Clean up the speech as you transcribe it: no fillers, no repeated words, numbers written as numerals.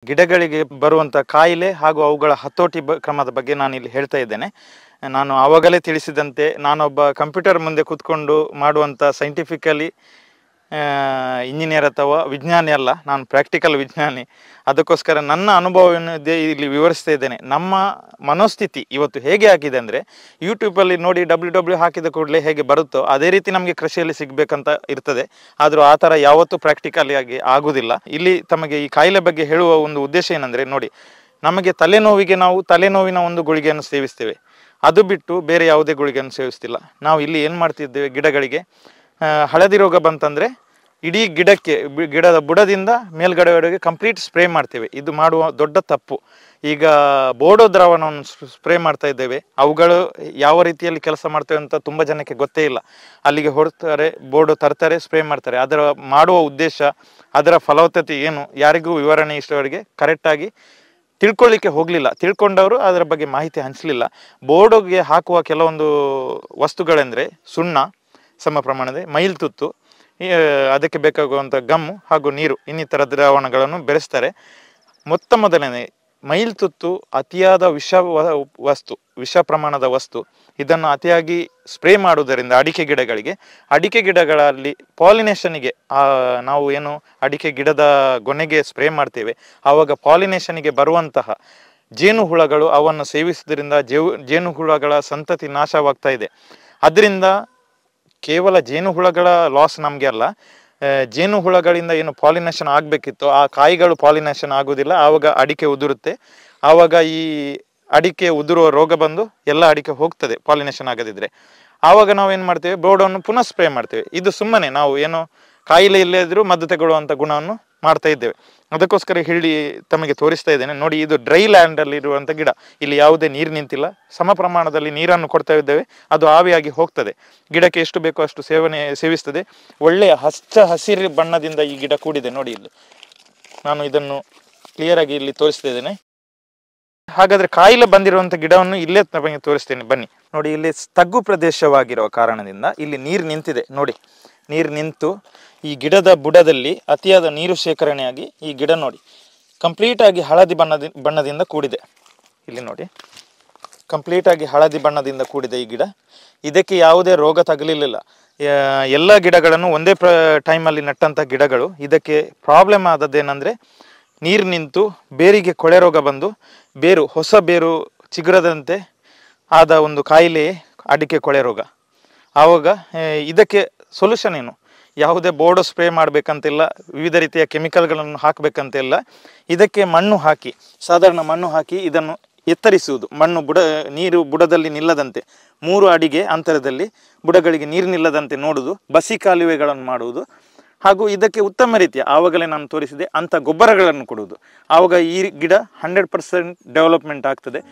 ಗಿಡಗಳಿಗೆ ಬರುವಂಥ ಕಾಯಿಲೆ ಹಾಗೂ ಅವುಗಳ ಹತೋಟಿ ಕ್ರಮದ ಬಗ್ಗೆ ನಾನು ಇಲ್ಲಿ ಹೇಳ್ತಾ ಇದ್ದೇನೆ. ನಾನು ಆವಾಗಲೇ ತಿಳಿಸಿದಂತೆ ನಾನೊಬ್ಬ ಕಂಪ್ಯೂಟರ್ ಮುಂದೆ ಕೂತ್ಕೊಂಡು ಮಾಡುವಂಥ ಸೈಂಟಿಫಿಕಲಿ ಇಂಜಿನಿಯರ್ ಅಥವಾ ವಿಜ್ಞಾನಿ ಅಲ್ಲ, ನಾನು ಪ್ರಾಕ್ಟಿಕಲ್ ವಿಜ್ಞಾನಿ. ಅದಕ್ಕೋಸ್ಕರ ನನ್ನ ಅನುಭವವನ್ನು ಇಲ್ಲಿ ವಿವರಿಸ್ತಾ ಇದ್ದೇನೆ. ನಮ್ಮ ಮನೋಸ್ಥಿತಿ ಇವತ್ತು ಹೇಗೆ ಆಗಿದೆ ಅಂದರೆ, ಯೂಟ್ಯೂಬಲ್ಲಿ ನೋಡಿ WW ಹಾಕಿದ ಕೂಡಲೇ ಹೇಗೆ ಬರುತ್ತೋ ಅದೇ ರೀತಿ ನಮಗೆ ಕೃಷಿಯಲ್ಲಿ ಸಿಗಬೇಕಂತ ಇರ್ತದೆ. ಆದರೂ ಆ ಥರ ಯಾವತ್ತೂ ಪ್ರಾಕ್ಟಿಕಲಿ ಆಗಿ ಆಗೋದಿಲ್ಲ. ಇಲ್ಲಿ ತಮಗೆ ಈ ಕಾಯಿಲೆ ಬಗ್ಗೆ ಹೇಳುವ ಒಂದು ಉದ್ದೇಶ ಏನಂದರೆ, ನೋಡಿ, ನಮಗೆ ತಲೆನೋವಿಗೆ ನಾವು ತಲೆನೋವಿನ ಒಂದು ಗುಳಿಗೆಯನ್ನು ಸೇವಿಸ್ತೇವೆ, ಅದು ಬಿಟ್ಟು ಬೇರೆ ಯಾವುದೇ ಗುಳಿಗೆಯನ್ನು ಸೇವಿಸ್ತಿಲ್ಲ. ನಾವು ಇಲ್ಲಿ ಏನು ಮಾಡ್ತಿದ್ದೇವೆ, ಗಿಡಗಳಿಗೆ ಹಳದಿ ರೋಗ ಬಂತಂದರೆ ಇಡೀ ಗಿಡದ ಬುಡದಿಂದ ಮೇಲ್ಗಡೆವರೆಗೆ ಕಂಪ್ಲೀಟ್ ಸ್ಪ್ರೇ ಮಾಡ್ತೇವೆ. ಇದು ಮಾಡುವ ದೊಡ್ಡ ತಪ್ಪು. ಈಗ ಬೋಡೋ ದ್ರಾವಣವನ್ನು ಸ್ಪ್ರೇ ಮಾಡ್ತಾ ಇದ್ದೇವೆ. ಅವುಗಳು ಯಾವ ರೀತಿಯಲ್ಲಿ ಕೆಲಸ ಮಾಡ್ತೇವೆ ಅಂತ ತುಂಬ ಜನಕ್ಕೆ ಗೊತ್ತೇ ಇಲ್ಲ. ಅಲ್ಲಿಗೆ ಹೊಡ್ತಾರೆ, ಬೋರ್ಡು ತರ್ತಾರೆ, ಸ್ಪ್ರೇ ಮಾಡ್ತಾರೆ. ಅದರ ಮಾಡುವ ಉದ್ದೇಶ, ಅದರ ಫಲವತ್ತತೆ ಏನು, ಯಾರಿಗೂ ವಿವರಣೆ ಇಷ್ಟವರೆಗೆ ಕರೆಕ್ಟಾಗಿ ತಿಳ್ಕೊಳ್ಳಿಕ್ಕೆ ಹೋಗಲಿಲ್ಲ. ತಿಳ್ಕೊಂಡವರು ಅದರ ಬಗ್ಗೆ ಮಾಹಿತಿ ಹಂಚಲಿಲ್ಲ. ಬೋರ್ಡಿಗೆ ಹಾಕುವ ಕೆಲವೊಂದು ವಸ್ತುಗಳೆಂದರೆ ಸುಣ್ಣ ಸಮ ಪ್ರಮಾಣದ, ಮೈಲ್ತುತ್ತು, ಅದಕ್ಕೆ ಬೇಕಾಗುವಂಥ ಗಮ್ಮು ಹಾಗೂ ನೀರು, ಇನ್ನಿತರ ದ್ರಾವಣಗಳನ್ನು ಬೆರೆಸ್ತಾರೆ. ಮೊದಲನೇ ಮೈಲ್ತುತ್ತು ಅತಿಯಾದ ವಿಷ ಪ್ರಮಾಣದ ವಸ್ತು. ಇದನ್ನು ಅತಿಯಾಗಿ ಸ್ಪ್ರೇ ಮಾಡುವುದರಿಂದ ಅಡಿಕೆ ಗಿಡಗಳಲ್ಲಿ ಪಾಲಿನೇಷನ್ಗೆ, ನಾವು ಏನು ಅಡಿಕೆ ಗಿಡದ ಗೊನೆಗೆ ಸ್ಪ್ರೇ ಮಾಡ್ತೇವೆ, ಆವಾಗ ಪಾಲಿನೇಷನ್ಗೆ ಬರುವಂತಹ ಜೇನುಹುಳಗಳು ಅವನ್ನು ಸೇವಿಸುವುದರಿಂದ ಜೇನುಹುಳಗಳ ಸಂತತಿ ನಾಶವಾಗ್ತಾ ಇದೆ. ಅದರಿಂದ ಕೇವಲ ಜೇನುಹುಳಗಳ ಲಾಸ್ ನಮಗೆ ಅಲ್ಲ, ಜೇನುಹುಳಗಳಿಂದ ಏನು ಪಾಲಿನೇಷನ್ ಆಗಬೇಕಿತ್ತು ಆ ಕಾಯಿಗಳು ಪಾಲಿನೇಷನ್ ಆಗೋದಿಲ್ಲ. ಆವಾಗ ಅಡಿಕೆ ಉದುರುತ್ತೆ. ಆವಾಗ ಈ ಅಡಿಕೆ ಉದುರುವ ರೋಗ ಬಂದು ಎಲ್ಲ ಅಡಿಕೆ ಹೋಗ್ತದೆ ಪಾಲಿನೇಷನ್ ಆಗದಿದ್ದರೆ. ಆವಾಗ ನಾವು ಏನು ಮಾಡ್ತೇವೆ, ಬೋರ್ಡನ್ನು ಪುನಃ ಸ್ಪ್ರೇ ಮಾಡ್ತೇವೆ. ಇದು ಸುಮ್ಮನೆ ನಾವು ಏನು ಕಾಯಿಲೆ ಇಲ್ಲೇ ಇದ್ರೂ ಮದ್ದು ತಗೊಳ್ಳುವಂಥ ಗುಣವನ್ನು ಮಾಡ್ತಾ ಇದ್ದೇವೆ. ಅದಕ್ಕೋಸ್ಕರ ಹೇಳಿ ತಮಗೆ ತೋರಿಸ್ತಾ ಇದ್ದೇನೆ. ನೋಡಿ, ಇದು ಡ್ರೈ ಲ್ಯಾಂಡಲ್ಲಿ ಇರುವಂಥ ಗಿಡ. ಇಲ್ಲಿ ಯಾವುದೇ ನೀರು ನಿಂತಿಲ್ಲ, ಸಮ ಪ್ರಮಾಣದಲ್ಲಿ ನೀರನ್ನು ಕೊಡ್ತಾ ಇದ್ದೇವೆ, ಅದು ಆವಿಯಾಗಿ ಹೋಗ್ತದೆ. ಗಿಡಕ್ಕೆ ಎಷ್ಟು ಬೇಕೋ ಅಷ್ಟು ಸೇವಿಸ್ತದೆ. ಒಳ್ಳೆಯ ಹಸಿರು ಬಣ್ಣದಿಂದ ಈ ಗಿಡ ಕೂಡಿದೆ. ನೋಡಿ, ಇಲ್ಲಿ ನಾನು ಇದನ್ನು ಕ್ಲಿಯರಾಗಿ ಇಲ್ಲಿ ತೋರಿಸ್ತಾ ಇದ್ದೇನೆ. ಹಾಗಾದರೆ ಕಾಯಿಲೆ ಬಂದಿರುವಂಥ ಗಿಡವನ್ನು ಇಲ್ಲೇ ತಮಗೆ ತೋರಿಸ್ತೇನೆ, ಬನ್ನಿ. ನೋಡಿ, ಇಲ್ಲಿ ತಗ್ಗು ಪ್ರದೇಶವಾಗಿರುವ ಕಾರಣದಿಂದ ಇಲ್ಲಿ ನೀರು ನಿಂತಿದೆ. ನೋಡಿ, ನೀರು ನಿಂತು ಈ ಗಿಡದ ಬುಡದಲ್ಲಿ ಅತಿಯಾದ ನೀರು ಶೇಖರಣೆಯಾಗಿ ಈ ಗಿಡ ನೋಡಿ ಕಂಪ್ಲೀಟಾಗಿ ಹಳದಿ ಬಣ್ಣದಿಂದ ಕೂಡಿದೆ. ಇಲ್ಲಿ ನೋಡಿ, ಕಂಪ್ಲೀಟಾಗಿ ಹಳದಿ ಬಣ್ಣದಿಂದ ಕೂಡಿದೆ ಈ ಗಿಡ. ಇದಕ್ಕೆ ಯಾವುದೇ ರೋಗ ತಗಲಿಲ್ಲ. ಎಲ್ಲ ಗಿಡಗಳನ್ನು ಒಂದೇ ಟೈಮಲ್ಲಿ ನಟ್ಟಂಥ ಗಿಡಗಳು. ಇದಕ್ಕೆ ಪ್ರಾಬ್ಲಮ್ ಆದದ್ದೇನೆಂದರೆ, ನೀರು ನಿಂತು ಬೇರಿಗೆ ಕೊಳೆ ರೋಗ ಬಂದು ಹೊಸ ಬೇರು ಚಿಗುರದಂತೆ ಆದ ಒಂದು ಕಾಯಿಲೆ ಅಡಿಕೆ ಕೊಳೆ ರೋಗ. ಆವಾಗ ಇದಕ್ಕೆ ಸೊಲ್ಯೂಷನ್ ಏನು? ಯಾವುದೇ ಬೋರ್ಡು ಸ್ಪ್ರೇ ಮಾಡಬೇಕಂತಿಲ್ಲ, ವಿವಿಧ ರೀತಿಯ ಕೆಮಿಕಲ್ಗಳನ್ನು ಹಾಕಬೇಕಂತಿಲ್ಲ. ಇದಕ್ಕೆ ಮಣ್ಣು ಹಾಕಿ, ಸಾಧಾರಣ ಮಣ್ಣು ಹಾಕಿ ಇದನ್ನು ಎತ್ತರಿಸುವುದು. ನೀರು ಬುಡದಲ್ಲಿ ನಿಲ್ಲದಂತೆ 3 ಅಡಿಗೆ ಅಂತರದಲ್ಲಿ ಬುಡಗಳಿಗೆ ನೀರು ನಿಲ್ಲದಂತೆ ನೋಡುವುದು, ಬಸಿ ಕಾಲುವೆಗಳನ್ನು ಮಾಡುವುದು. ಹಾಗೂ ಇದಕ್ಕೆ ಉತ್ತಮ ರೀತಿಯ, ಆವಾಗಲೇ ನಾನು ತೋರಿಸಿದೆ, ಅಂಥ ಗೊಬ್ಬರಗಳನ್ನು ಕೊಡುವುದು. ಆವಾಗ ಈ ಗಿಡ 100% ಡೆವಲಪ್ಮೆಂಟ್ ಆಗ್ತದೆ.